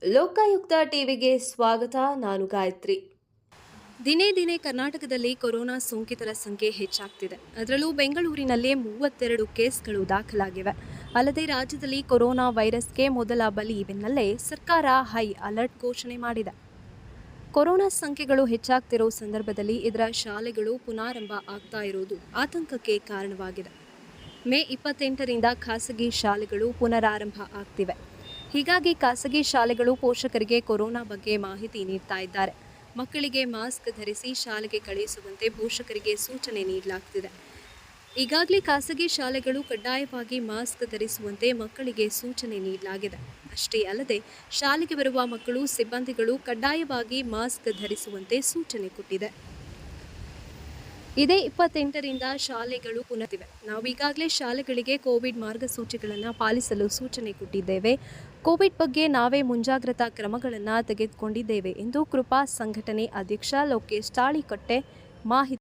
ಲೋಕಾಯುಕ್ತ ಟಿವಿಗೆ ಸ್ವಾಗತ. ನಾನು ಗಾಯತ್ರಿ. ದಿನೇ ದಿನೇ ಕರ್ನಾಟಕದಲ್ಲಿ ಕೊರೋನಾ ಸೋಂಕಿತರ ಸಂಖ್ಯೆ ಹೆಚ್ಚಾಗ್ತಿದೆ. ಅದರಲ್ಲೂ ಬೆಂಗಳೂರಿನಲ್ಲೇ 32 ಕೇಸ್ಗಳು ದಾಖಲಾಗಿವೆ. ಅಲ್ಲದೆ ರಾಜ್ಯದಲ್ಲಿ ಕೊರೋನಾ ವೈರಸ್ಗೆ ಮೊದಲ ಬಲಿ ಬೆನ್ನಲ್ಲೇ ಸರ್ಕಾರ ಹೈ ಅಲರ್ಟ್ ಘೋಷಣೆ ಮಾಡಿದೆ. ಕೊರೋನಾ ಸಂಖ್ಯೆಗಳು ಹೆಚ್ಚಾಗ್ತಿರೋ ಸಂದರ್ಭದಲ್ಲಿ ಇದರ ಶಾಲೆಗಳು ಪುನಾರಂಭ ಆಗ್ತಾ ಇರೋದು ಆತಂಕಕ್ಕೆ ಕಾರಣವಾಗಿದೆ. ಮೇ 28ರಿಂದ ಖಾಸಗಿ ಶಾಲೆಗಳು ಪುನರಾರಂಭ ಆಗ್ತಿವೆ. ಹೀಗಾಗಿ ಖಾಸಗಿ ಶಾಲೆಗಳು ಪೋಷಕರಿಗೆ ಕೊರೋನಾ ಬಗ್ಗೆ ಮಾಹಿತಿ ನೀಡ್ತಾ ಇದ್ದಾರೆ. ಮಕ್ಕಳಿಗೆ ಮಾಸ್ಕ್ ಧರಿಸಿ ಶಾಲೆಗೆ ಕಳುಹಿಸುವಂತೆ ಪೋಷಕರಿಗೆ ಸೂಚನೆ ನೀಡಲಾಗ್ತಿದೆ. ಈಗಾಗಲೇ ಖಾಸಗಿ ಶಾಲೆಗಳು ಕಡ್ಡಾಯವಾಗಿ ಮಾಸ್ಕ್ ಧರಿಸುವಂತೆ ಮಕ್ಕಳಿಗೆ ಸೂಚನೆ ನೀಡಲಾಗಿದೆ. ಅಷ್ಟೇ ಅಲ್ಲದೆ ಶಾಲೆಗೆ ಬರುವ ಮಕ್ಕಳು ಸಿಬ್ಬಂದಿಗಳು ಕಡ್ಡಾಯವಾಗಿ ಮಾಸ್ಕ್ ಧರಿಸುವಂತೆ ಸೂಚನೆ ಕೊಟ್ಟಿದೆ. ಇದೇ 28ರಿಂದ ಶಾಲೆಗಳು ಪುನರಿವೆ. ನಾವು ಈಗಾಗಲೇ ಶಾಲೆಗಳಿಗೆ ಕೋವಿಡ್ ಮಾರ್ಗಸೂಚಿಗಳನ್ನು ಪಾಲಿಸಲು ಸೂಚನೆ ಕೊಟ್ಟಿದ್ದೇವೆ. ಕೋವಿಡ್ ಬಗ್ಗೆ ನಾವೇ ಮುಂಜಾಗ್ರತಾ ಕ್ರಮಗಳನ್ನು ತೆಗೆದುಕೊಂಡಿದ್ದೇವೆ ಎಂದು ಕೃಪಾ ಸಂಘಟನೆ ಅಧ್ಯಕ್ಷ ಲೋಕೇಶ್ ತಾಳಿಕಟ್ಟೆ ಮಾಹಿತಿ